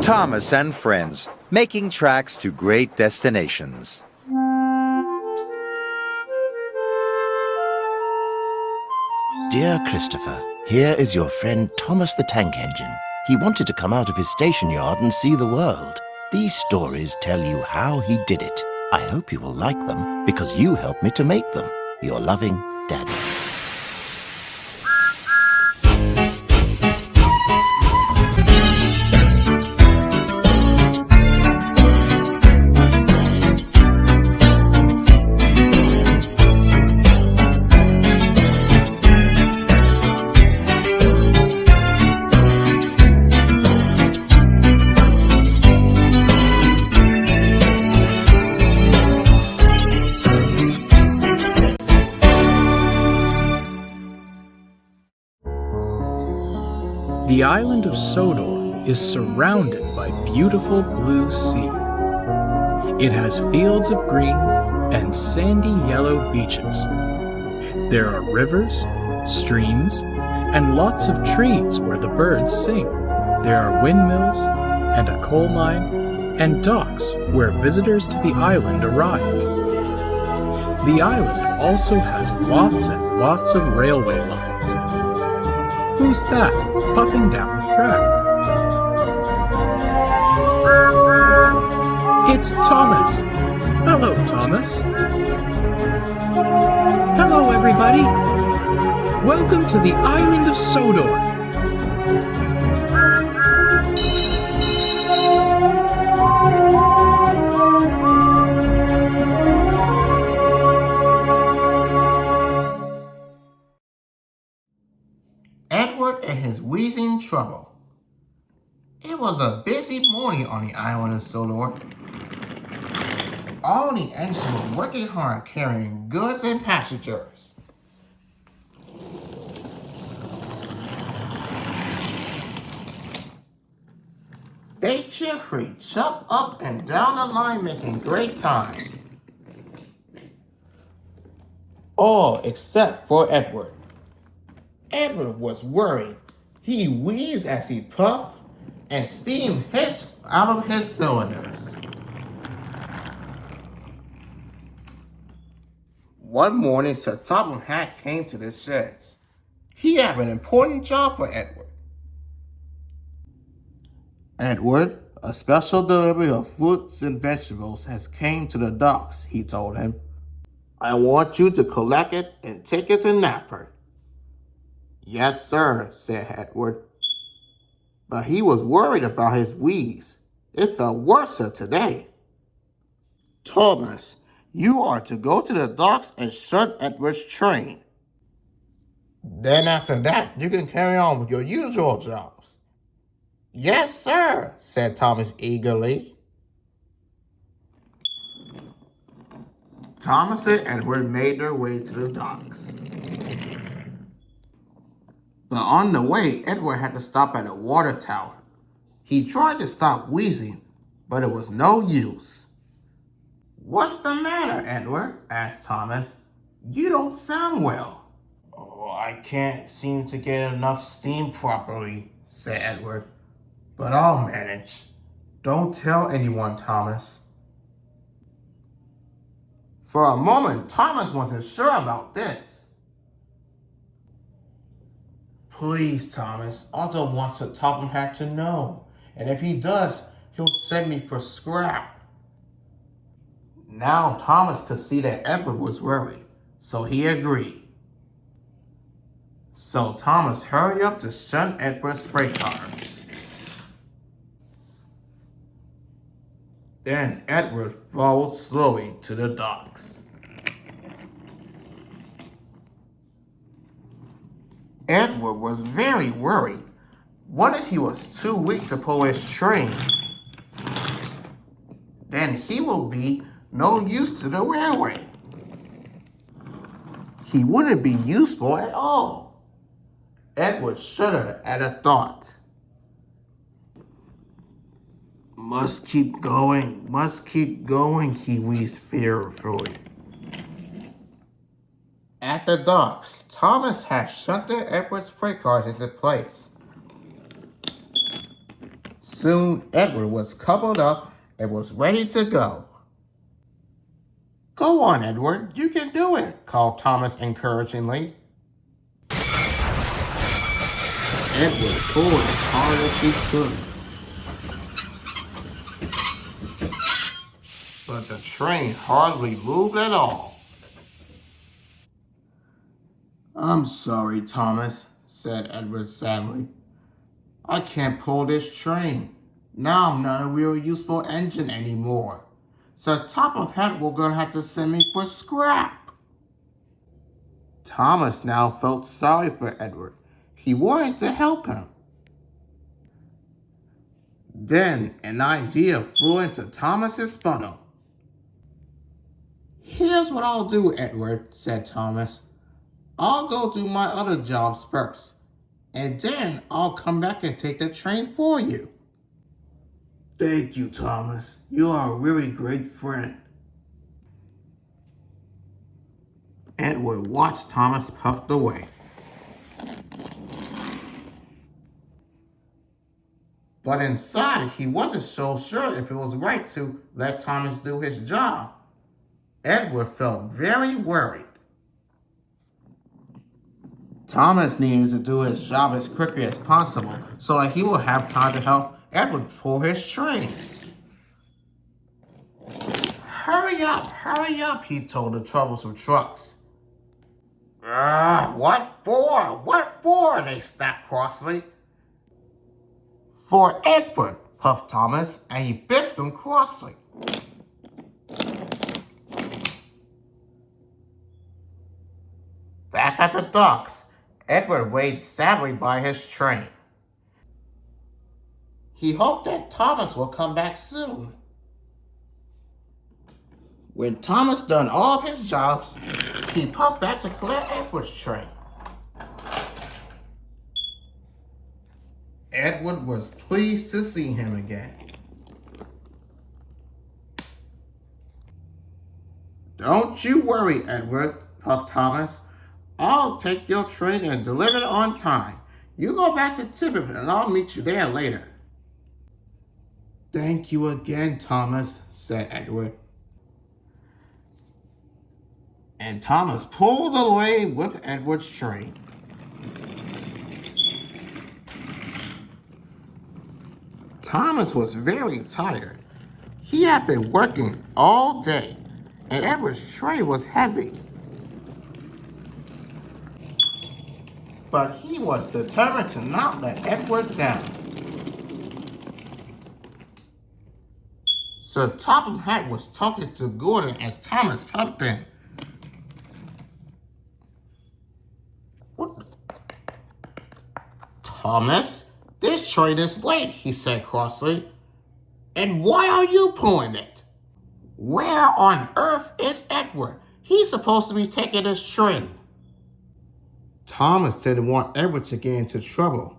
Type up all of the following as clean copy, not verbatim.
Thomas and friends, making tracks to great destinations. Dear Christopher, here is your friend Thomas the Tank Engine. He wanted to come out of his station yard and see the world. These stories tell you how he did it. I hope you will like them because you helped me to make them. Your loving Daddy. The island of Sodor is surrounded by beautiful blue sea. It has fields of green and sandy yellow beaches. There are rivers, streams, and lots of trees where the birds sing. There are windmills and a coal mine and docks where visitors to the island arrive. The island also has lots and lots of railway lines. Who's that puffing down the track? It's Thomas. Hello, Thomas. Hello, everybody. Welcome to the island of Sodor. Edward and his wheezing trouble. It was a busy morning on the island of Sodor. All the engines were working hard carrying goods and passengers. They cheerfully jumped up and down the line making great time. All except for Edward. Edward was worried. He wheezed as he puffed and steam hissed out of his cylinders. One morning, Sir Topham Hatt came to the sheds. He had an important job for Edward. Edward, a special delivery of fruits and vegetables has came to the docks, he told him. I want you to collect it and take it to Napper. Yes, sir, said Edward. But he was worried about his wheeze. It felt worse today. Thomas, you are to go to the docks and shut Edward's train. Then after that, you can carry on with your usual jobs. Yes, sir, said Thomas eagerly. Thomas and Edward made their way to the docks. But on the way, Edward had to stop at a water tower. He tried to stop wheezing, but it was no use. What's the matter, Edward? Asked Thomas. You don't sound well. Oh, I can't seem to get enough steam properly, said Edward. But I'll manage. Don't tell anyone, Thomas. For a moment, Thomas wasn't sure about this. Please, Thomas, Otto wants Sir Topham Hatt to know, and if he does, he'll send me for scrap. Now Thomas could see that Edward was worried, so he agreed. So Thomas hurried up to shun Edward's freight cars. Then Edward followed slowly to the docks. Edward was very worried. What if he was too weak to pull his train? Then he will be no use to the railway. He wouldn't be useful at all. Edward shuddered at the thought. Must keep going, he wheezed fearfully. At the docks, Thomas had shunted Edward's freight cars into place. Soon Edward was coupled up and was ready to go. Go on, Edward, you can do it, called Thomas encouragingly. Edward pulled as hard as he could, but the train hardly moved at all. I'm sorry, Thomas, said Edward sadly. I can't pull this train. Now I'm not a real useful engine anymore. So Topham Hatt will gonna have to send me for scrap. Thomas now felt sorry for Edward. He wanted to help him. Then an idea flew into Thomas's funnel. Here's what I'll do, Edward, said Thomas. I'll go do my other jobs first, and then I'll come back and take the train for you. Thank you, Thomas. You are a really great friend. Edward watched Thomas puffed away. But inside, he wasn't so sure if it was right to let Thomas do his job. Edward felt very worried. Thomas needed to do his job as quickly as possible so that he will have time to help Edward pull his train. Hurry up, he told the troublesome trucks. What for? What for? They snapped crossly. For Edward, puffed Thomas, and he bit them crossly. Back at the docks, Edward waited sadly by his train. He hoped that Thomas will come back soon. When Thomas done all of his jobs, he puffed back to collect Edward's train. Edward was pleased to see him again. Don't you worry, Edward, puffed Thomas. I'll take your train and deliver it on time. You go back to Tiverton and I'll meet you there later. Thank you again, Thomas, said Edward. And Thomas pulled away with Edward's train. Thomas was very tired. He had been working all day, and Edward's train was heavy. But he was determined to not let Edward down. Sir Topham Hatt was talking to Gordon as Thomas puffed in. What? Thomas, this train is late, he said crossly. And why are you pulling it? Where on earth is Edward? He's supposed to be taking this train. Thomas didn't want Edward to get into trouble.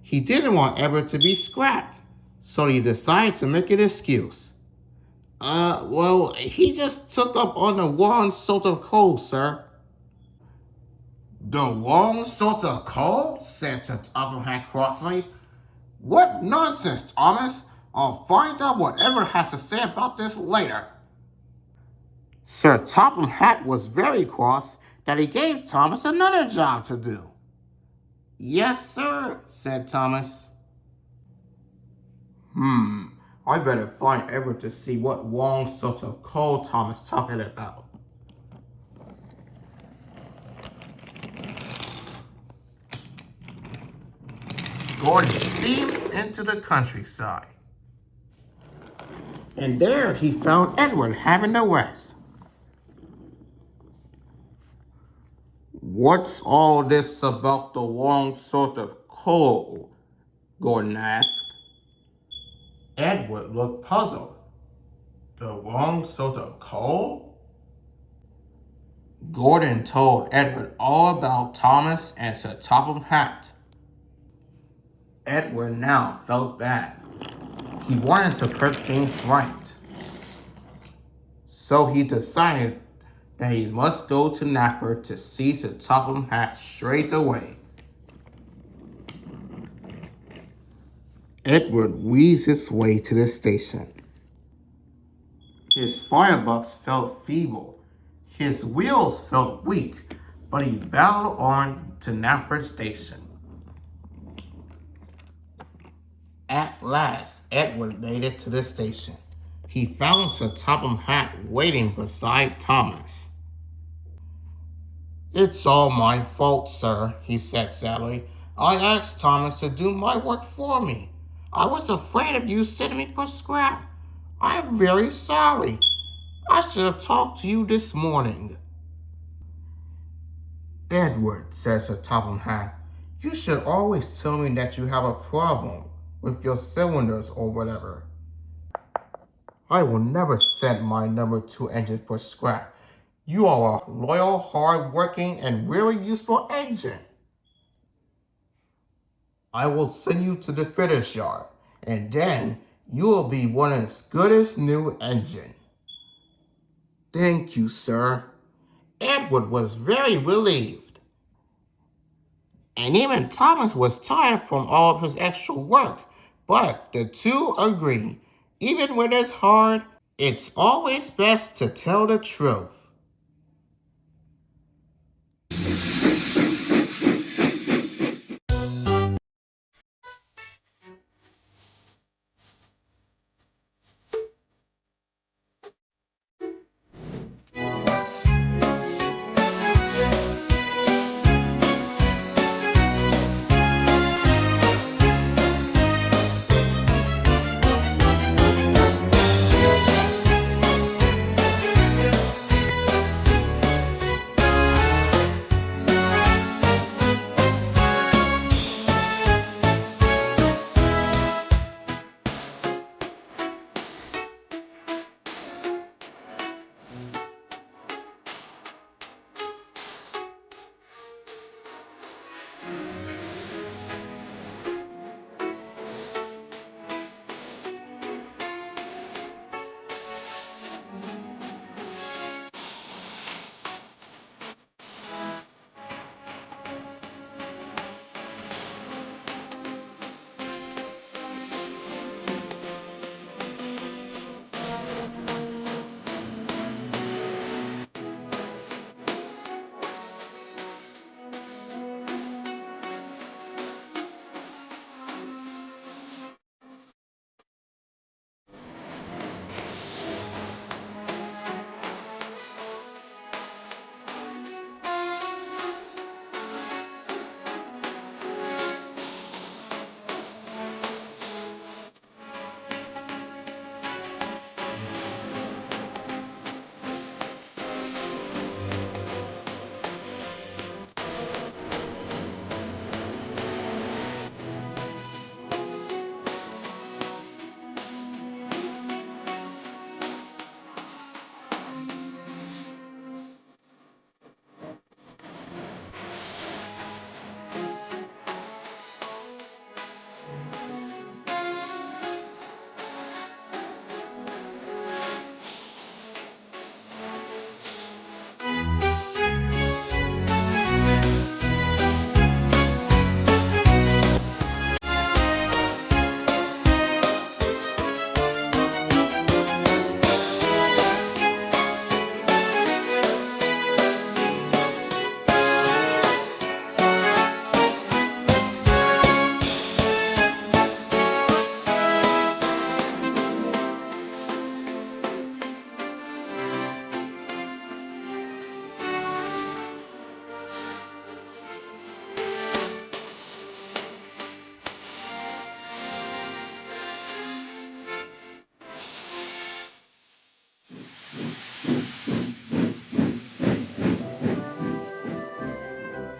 He didn't want Edward to be scrapped, so he decided to make an excuse. Well, he just took up on the wrong sort of coal, sir. The wrong sort of coal? Said Sir Topham Hatt crossly. What nonsense, Thomas! I'll find out what Edward has to say about this later. Sir Topham Hatt was very cross that he gave Thomas another job to do. Yes, sir, said Thomas. I better find Edward to see what wrong sort of coal Thomas is talking about. Gordon steamed into the countryside. And there he found Edward having a rest. What's all this about the wrong sort of coal? Gordon asked. Edward looked puzzled. The wrong sort of coal? Gordon told Edward all about Thomas and Sir Topham Hatt. Edward now felt bad. He wanted to put things right. So he decided that he must go to Napper to see Sir Topham Hatt straight away. Edward wheezed his way to the station. His firebox felt feeble. His wheels felt weak, but he battled on to Knapford Station. At last, Edward made it to the station. He found Sir Topham Hatt waiting beside Thomas. "It's all my fault, sir," he said sadly. "I asked Thomas to do my work for me. I was afraid of you sending me for scrap. I am very sorry. I should have talked to you this morning." "Edward," said Sir Topham Hatt, "you should always tell me that you have a problem with your cylinders or whatever. I will never send my number 2 engine for scrap. You are a loyal, hard-working, and very useful engine. I will send you to the fitters' yard, and then you will be one as good as new engine." "Thank you, sir." Edward was very relieved. And even Thomas was tired from all of his extra work, but the two agreed. Even when it's hard, it's always best to tell the truth.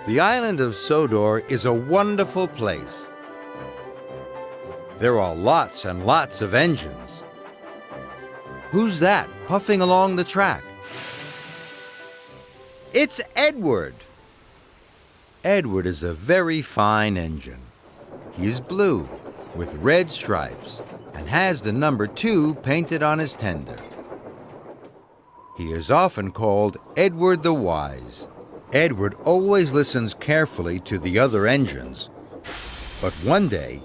The island of Sodor is a wonderful place. There are lots and lots of engines. Who's that puffing along the track? It's Edward. Edward is a very fine engine. He is blue with red stripes and has the number 2 painted on his tender. He is often called Edward the Wise. Edward always listens carefully to the other engines, but one day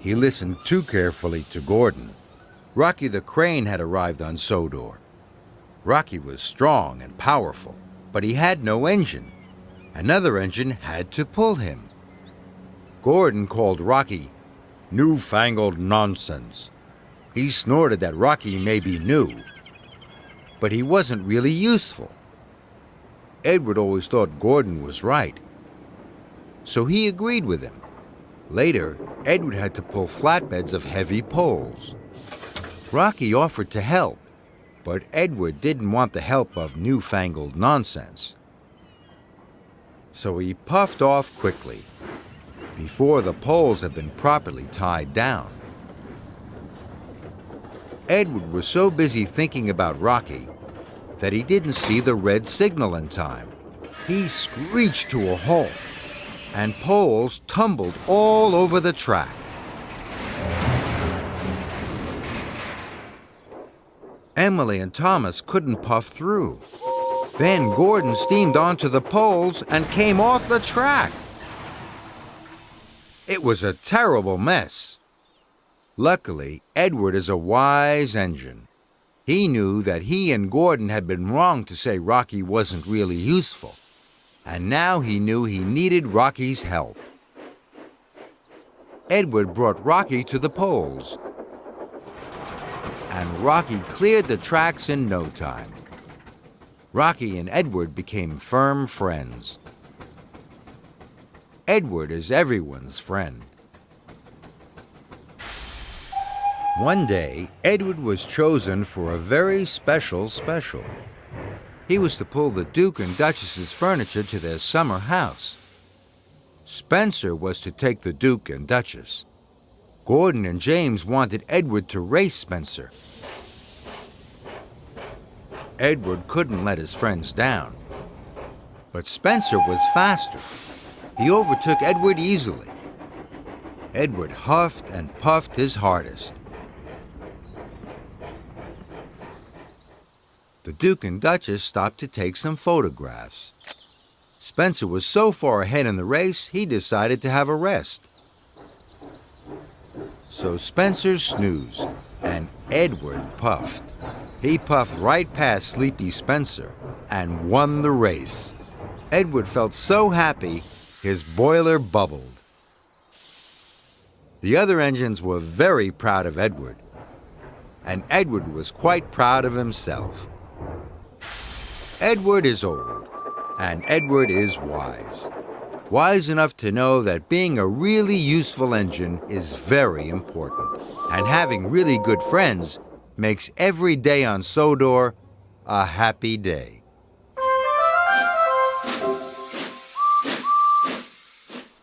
He listened too carefully to Gordon. Rocky the Crane had arrived on Sodor. Rocky was strong and powerful, but he had no engine. Another engine had to pull him. Gordon called Rocky newfangled nonsense. He snorted that Rocky may be new, but he wasn't really useful. Edward always thought Gordon was right, so he agreed with him. Later, Edward had to pull flatbeds of heavy poles. Rocky offered to help, but Edward didn't want the help of newfangled nonsense. So he puffed off quickly, before the poles had been properly tied down. Edward was so busy thinking about Rocky that he didn't see the red signal in time. He screeched to a halt, and poles tumbled all over the track. Emily and Thomas couldn't puff through. Then Gordon steamed onto the poles and came off the track. It was a terrible mess. Luckily, Edward is a wise engine. He knew that he and Gordon had been wrong to say Rocky wasn't really useful, and now he knew he needed Rocky's help. Edward brought Rocky to the poles, and Rocky cleared the tracks in no time. Rocky and Edward became firm friends. Edward is everyone's friend. One day, Edward was chosen for a very special. He was to pull the Duke and Duchess's furniture to their summer house. Spencer was to take the Duke and Duchess. Gordon and James wanted Edward to race Spencer. Edward couldn't let his friends down, but Spencer was faster. He overtook Edward easily. Edward huffed and puffed his hardest. The Duke and Duchess stopped to take some photographs. Spencer was so far ahead in the race, he decided to have a rest. So Spencer snoozed, and Edward puffed. He puffed right past Sleepy Spencer and won the race. Edward felt so happy, his boiler bubbled. The other engines were very proud of Edward, and Edward was quite proud of himself. Edward is old, and Edward is wise. Wise enough to know that being a really useful engine is very important, and having really good friends makes every day on Sodor a happy day.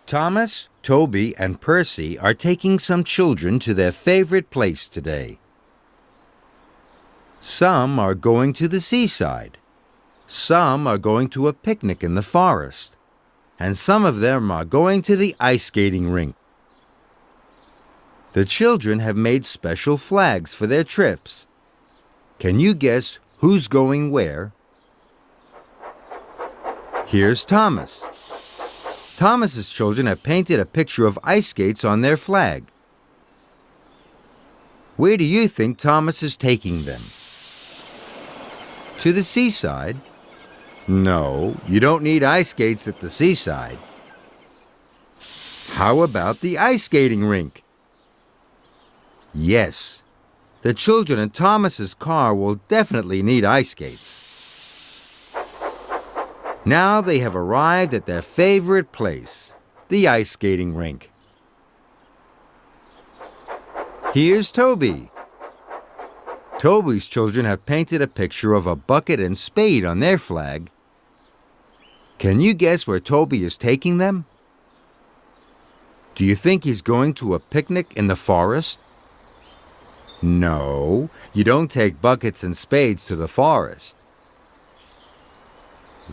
Thomas, Toby, and Percy are taking some children to their favorite place today. Some are going to the seaside. Some are going to a picnic in the forest. And some of them are going to the ice skating rink. The children have made special flags for their trips. Can you guess who's going where? Here's Thomas. Thomas's children have painted a picture of ice skates on their flag. Where do you think Thomas is taking them? To the seaside? No, you don't need ice skates at the seaside. How about the ice skating rink? Yes, the children in Thomas's car will definitely need ice skates. Now they have arrived at their favorite place, the ice skating rink. Here's Toby. Toby's children have painted a picture of a bucket and spade on their flag. Can you guess where Toby is taking them? Do you think he's going to a picnic in the forest? No, you don't take buckets and spades to the forest.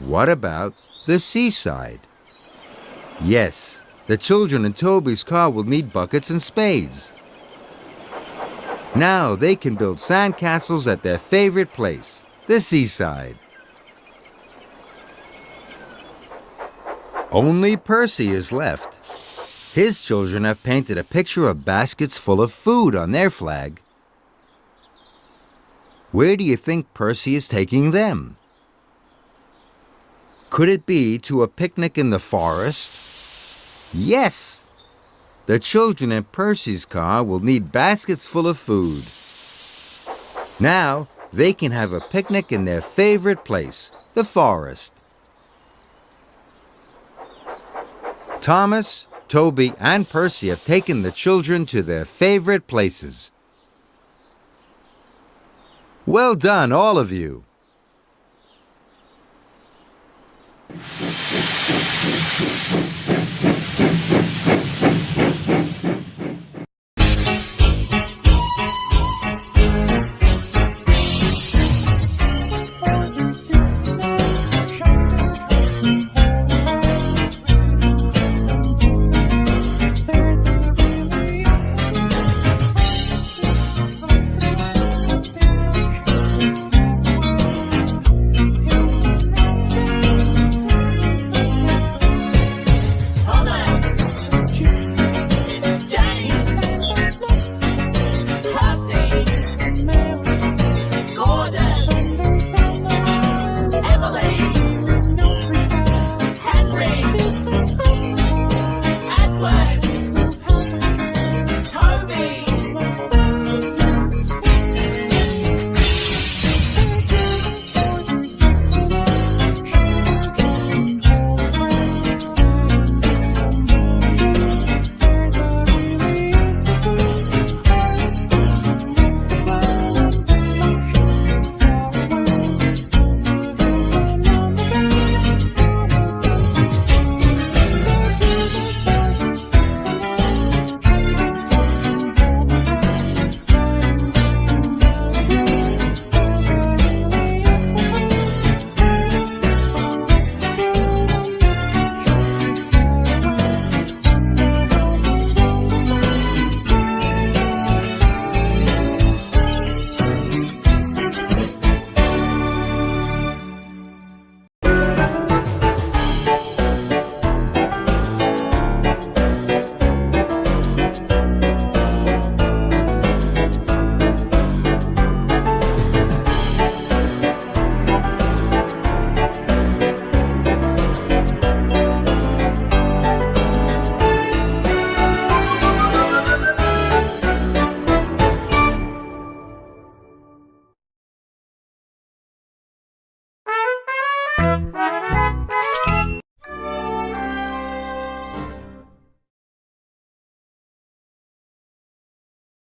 What about the seaside? Yes, the children in Toby's car will need buckets and spades. Now they can build sandcastles at their favorite place, the seaside. Only Percy is left. His children have painted a picture of baskets full of food on their flag. Where do you think Percy is taking them? Could it be to a picnic in the forest? Yes! The children in Percy's car will need baskets full of food. Now they can have a picnic in their favorite place, the forest. Thomas, Toby, and Percy have taken the children to their favorite places. Well done, all of you.